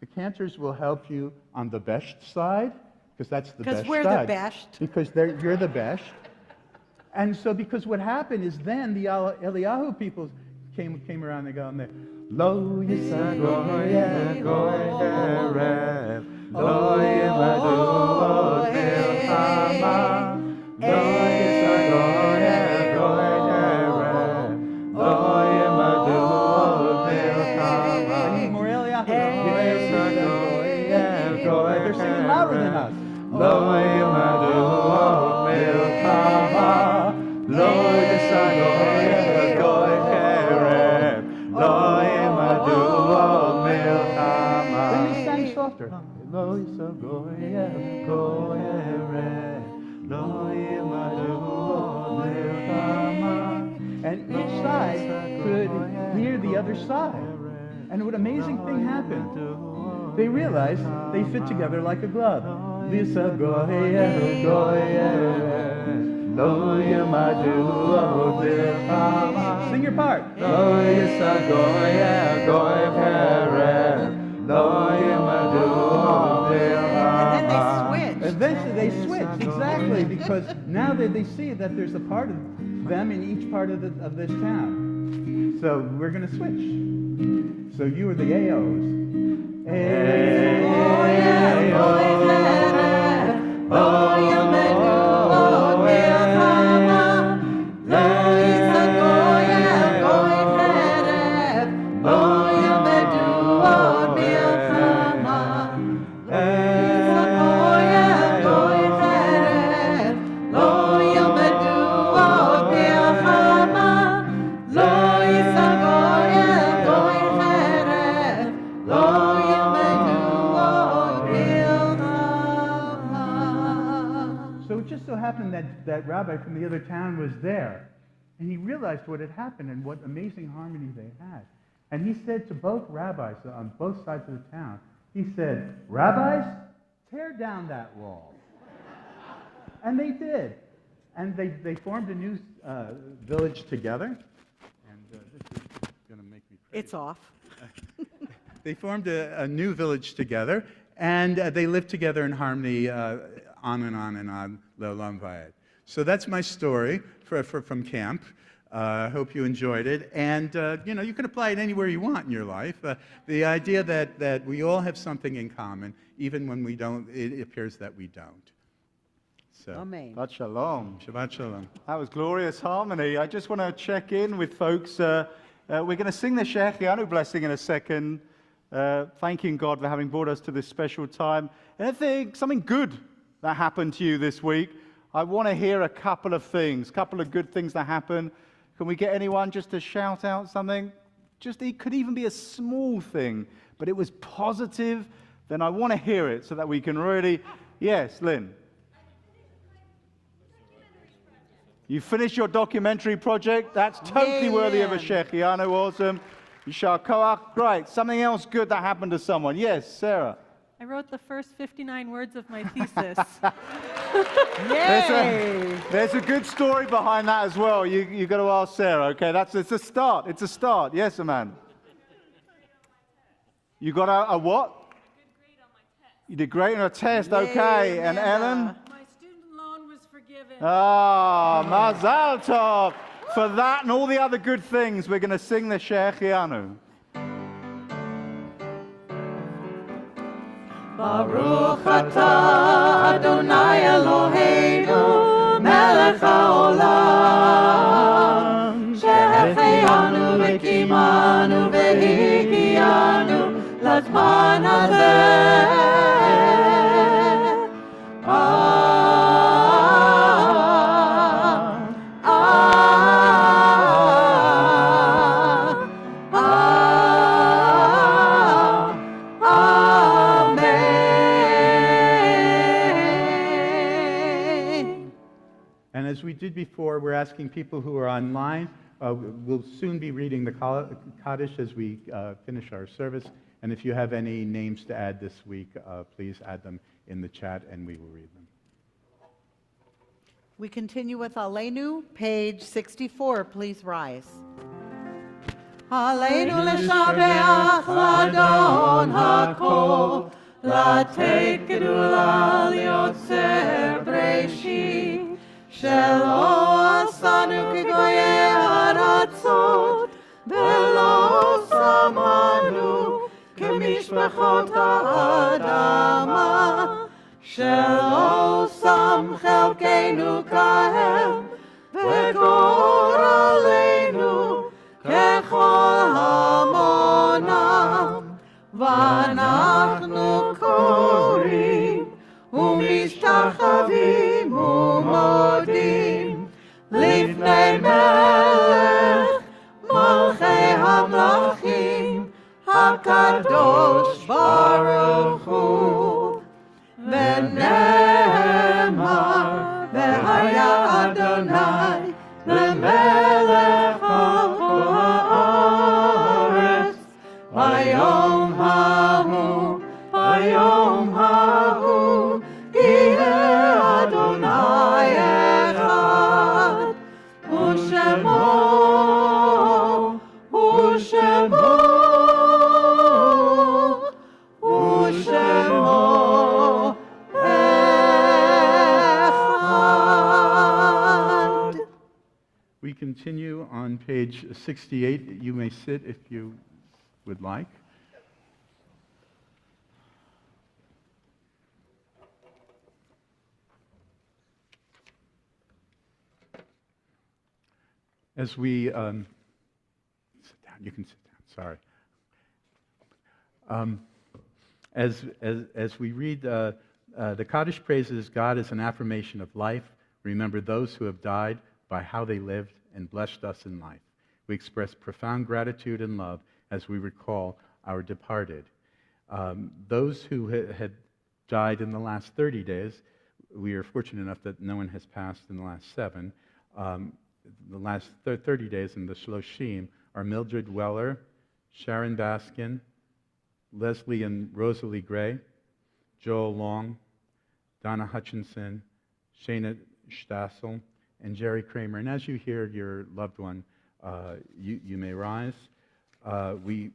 The cantors will help you on the Besht side, because that's the Besht side. Because we're the Besht. Because you're the Besht. And so, because what happened is then the Eliyahu people came around and go, Lo yisa goy heret, Lo yimadu milchama, Lo yisa goy heret, Lo yimadu milchama. They're singing louder than us. Then they sang softer. And each side could hear the other side. And an amazing thing happened. They realized they fit together like a glove. Lisa goye goye, lo yamadu sing your part. Lo Lisa goye goye pere, lo yamadu And then Eventually they switched, exactly, because now they see that there's a part of them in each part of this town. So we're going to switch. So you are the AOs. That rabbi from the other town was there, and he realized what had happened and what amazing harmony they had. And he said to both rabbis on both sides of the town, he said, "Rabbis, tear down that wall." And they did. And they formed a new village together. And this is going to make me crazy. It's off. They formed a new village together, and they lived together in harmony on and on and on, Le'olam Vayed. So that's my story from camp. I hope you enjoyed it. And, you can apply it anywhere you want in your life. The idea that we all have something in common, even when we don't, it appears that we don't. So, Amen. Shabbat shalom. Shabbat shalom. That was glorious harmony. I just want to check in with folks. We're going to sing the Shechianu blessing in a second, thanking God for having brought us to this special time. Anything, something good that happened to you this week? I want to hear a couple of things, a couple of good things that happened. Can we get anyone just to shout out something? It could even be a small thing, but it was positive. Then I want to hear it so that we can really... Yes, Lynn. You finished your documentary project. That's totally worthy of a Shechianu. Awesome. Yishar Koach. Great. Something else good that happened to someone. Yes, Sarah. I wrote the first 59 words of my thesis. There's a good story behind that as well. You got to ask Sarah. Okay, it's a start. It's a start. Yes, man. You got a what? You did great on a test. Okay, and Ellen? My student loan was forgiven. Ah, Mazal Tov. For that and all the other good things, we're going to sing the Shechianu. Baruch atah Adonai Eloheinu melech haolam שהחיינו וקיימנו והגיענו לזמן הזה As we did before, we're asking people who are online. We'll soon be reading the Kaddish as we finish our service. And if you have any names to add this week, please add them in the chat and we will read them. We continue with Aleinu, page 64. Please rise. Aleinu l'shabeach l'Adon hakol, לתת גדולה ליוצר בראשית. שלא עשנו כגויי הארצות, ולא שמנו כמשפחות האדמה, שלא שם חלקנו כהם, וגורלנו ככל המונם, ואנחנו קוראים ומשתחווים ומודים לפני מלך מלכי המלכים הקדוש ברוך הוא. ונאמר והיה אדוני למלך על כל הארץ ביום ההוא יהיה אדוני אחד ושמו אחד. We continue on page 68. You may sit if you would like. As we sit down, you can sit down. Sorry. As we read, the Kaddish praises God as an affirmation of life. Remember those who have died by how they lived and blessed us in life. We express profound gratitude and love as we recall our departed. Those who had died in the last 30 days, we are fortunate enough that no one has passed in the last 7. The last 30 days in the Shloshim are Mildred Weller, Sharon Baskin, Leslie and Rosalie Gray, Joel Long, Donna Hutchinson, Shana Stassel, and Jerry Kramer. And as you hear your loved one, you may rise. We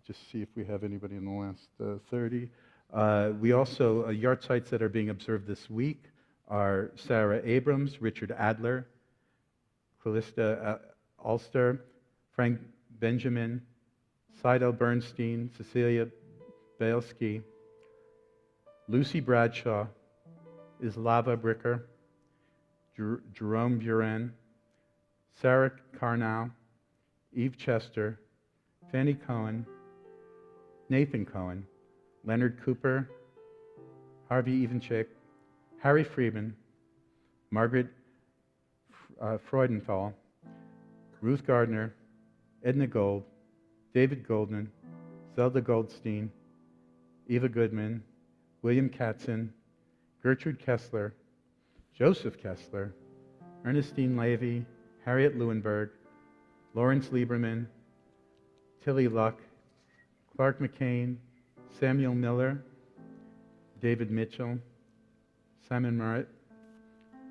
just see if we have anybody in the last 30. We also, yard sites that are being observed this week are Sarah Abrams, Richard Adler, Calista Ulster, Frank Benjamin, Seidel Bernstein, Cecilia Bailski, Lucy Bradshaw, Islava Bricker, Jerome Buren, Sarah Carnow, Eve Chester, Fanny Cohen, Nathan Cohen, Leonard Cooper, Harvey Evenchick, Harry Freeman, Margaret Freudenthal, Ruth Gardner, Edna Gold, David Goldman, Zelda Goldstein, Eva Goodman, William Katzen, Gertrude Kessler, Joseph Kessler, Ernestine Levy, Harriet Lewinberg, Lawrence Lieberman, Tilly Luck, Clark McCain, Samuel Miller, David Mitchell, Simon Merritt,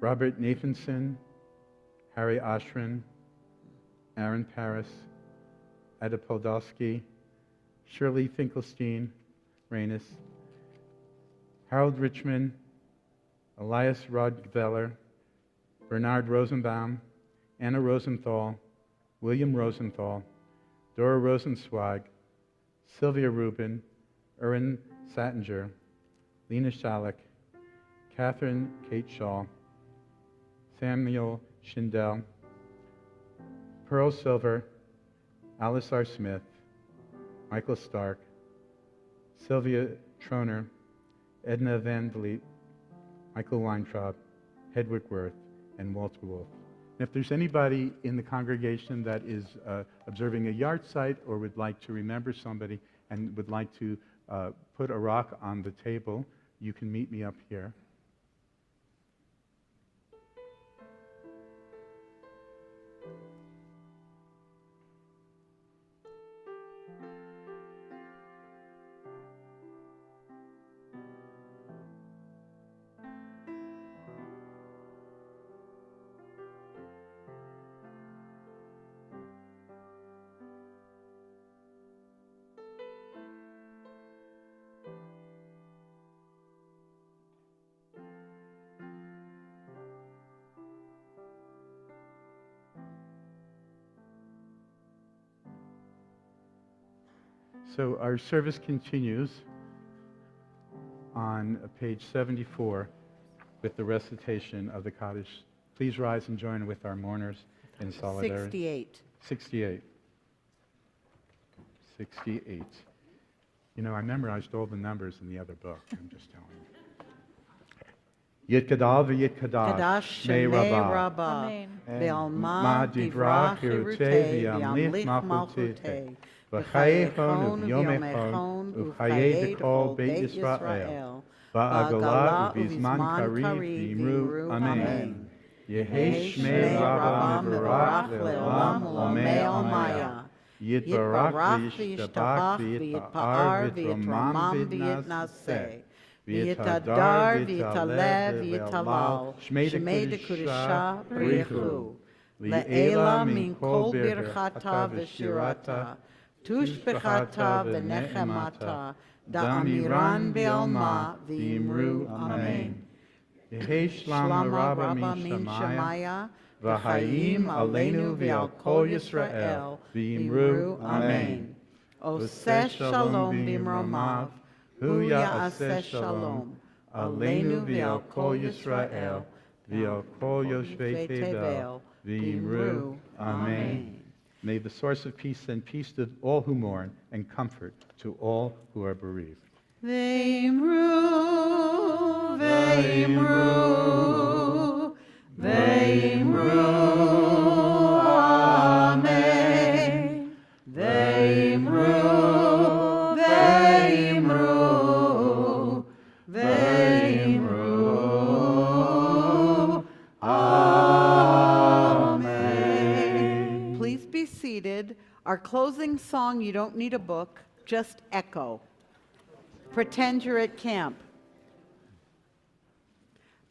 Robert Nathanson, Harry Oshrin, Aaron Paris, Ada Podolsky, Shirley Finkelstein, Reynes, Harold Richmond, Elias Rodgeveller, Bernard Rosenbaum, Anna Rosenthal, William Rosenthal, Dora Rosenzweig, Sylvia Rubin, Erin Sattinger, Lena Schalick, Catherine Kate Shaw, Samuel Schindel, Pearl Silver, Alice R. Smith, Michael Stark, Sylvia Troner, Edna Van Vliet, Michael Weintraub, Hedwig Wirth, and Walter Wolf. And if there's anybody in the congregation that is observing a yard site or would like to remember somebody and would like to put a rock on the table, you can meet me up here. So our service continues on page 74 with the recitation of the Kaddish. Please rise and join with our mourners in solidarity. 68. 68. 68. You know, I memorized all the numbers in the other book. I'm just telling you. Yitkadal v'yitkadash Kadash shmei Shemei rabah. Rabbah, And Ve'alma Divrach Hirutei, V'yamlich Malchutei, V'chayechon V'yomechon, U'chayei Dechol Beit Yisrael, Ba'agala U'vizman Kariv V'imru Amen. Yehi Shmei Rabbah Mevarach Le'olam U'lamei Almaya. Yitbarach v'yishtabach v'yitpa'ar v'yitromam v'yitnaseh. V'yitadar v'yitalev v'yitalal. Shmei dekudisha brichu. Le'ela min kol birchata v'shirata. Tushbechata v'nechemata. Da'amiran be'alma v'imru amen. Yehi shlama rabba min shamaya. V'hayim aleinu v'al kol Yisrael v'imru amen. Oseh shalom b'mromav, hu ya'aseh shalom, aleinu v'al kol Yisrael v'al kol yoshvei tevel v'imru amen. May the source of peace send peace to all who mourn and comfort to all who are bereaved. V'imru, v'imru, v'imru, amen. V'imru, v'imru, v'imru, amen. Please be seated. Our closing song, you don't need a book, just echo. Pretend you're at camp.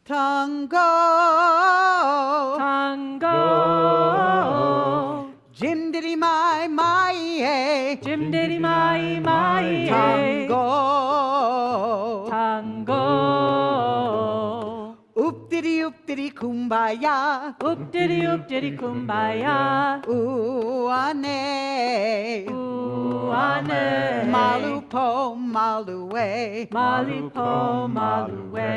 Tango, tango, Jim diddy my, Jim diddy my, tango, tango, oop diddy kumbaya, kumbaya, ooh ane, malupo maluwe, maluwe.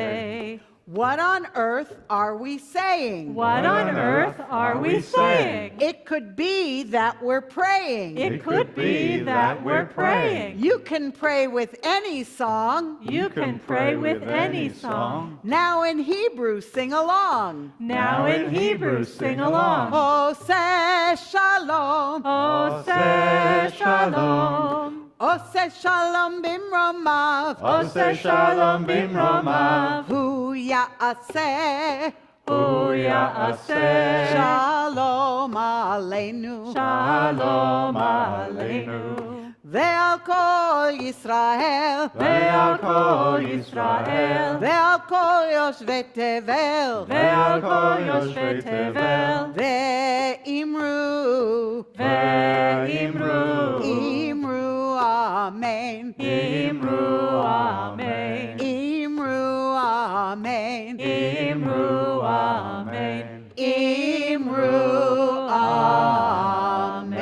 What on earth are we saying? What on earth are we saying? It could be that we're praying. It could be that we're praying. You can pray with any song. You can pray with any song. Now in Hebrew, sing along. Now in Hebrew, sing along. Oseh shalom. Oseh shalom. Oseh shalom bimromav. Oseh shalom bimromav. Hu ya'aseh. Hu ya'aseh. Shalom aleinu. Shalom aleinu. Ve'al kol Yisrael. Ve'al kol Yisrael. Ve'al kol yoshvei tevel. Ve'al kol yoshvei tevel. Ve'imru. Ve'imru. Imru amen. Imru amen. Imru amen. Imru amen. Imru amen.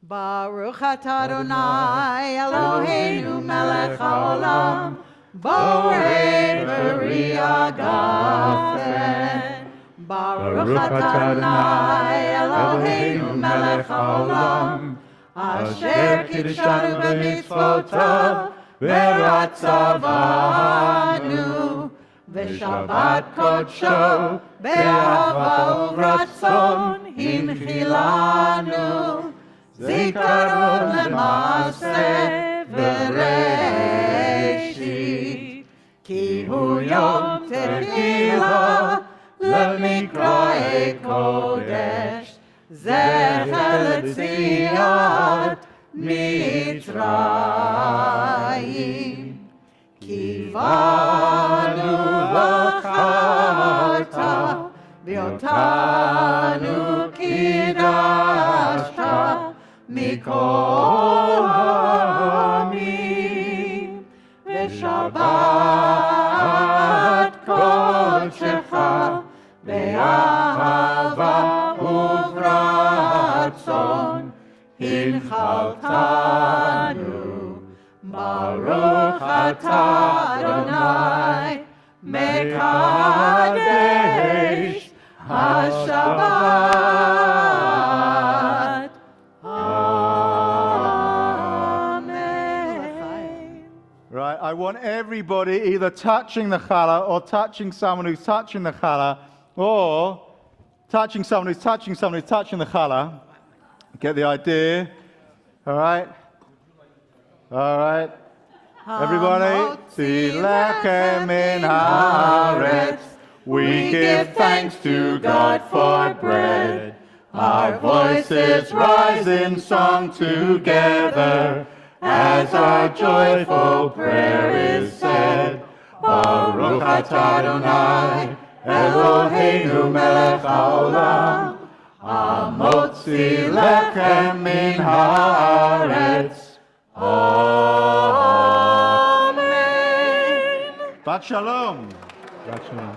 Baruch atah Adonai Eloheinu melech haolam, borei b'riah gafen. Baruch atah Adonai Eloheinu melech haolam, asher kidshanu b'mitzvotav v'ratzavanu v'shabbat kodsho be'ahava uvratzon hinchilanu zikaron le'maaseh v'reishit ki hu yom techilah lemikra'ei kodesh zecher l'tziat Mitzrayim. Kivanu v'charta v'otanu kidashta mikol ha'amim v'shabbat kodshecha be'ahava uvratzon hinchaltanu. Baruch atah Adonai mekadesh hashabbat. Amen. right, I want everybody either touching the challah or touching someone who's touching the challah, or touching someone who's touching someone who's touching the challah. Get the idea? All right? All right. Everybody, Ti lechem min haaretz. We give thanks to God for bread. Our voices rise in song together as our joyful prayer is said. Baruch atah Adonai, Eloheinu melech haolam, hamotzi lechem min haaretz. Amen. Shabbat shalom. Shabbat shalom.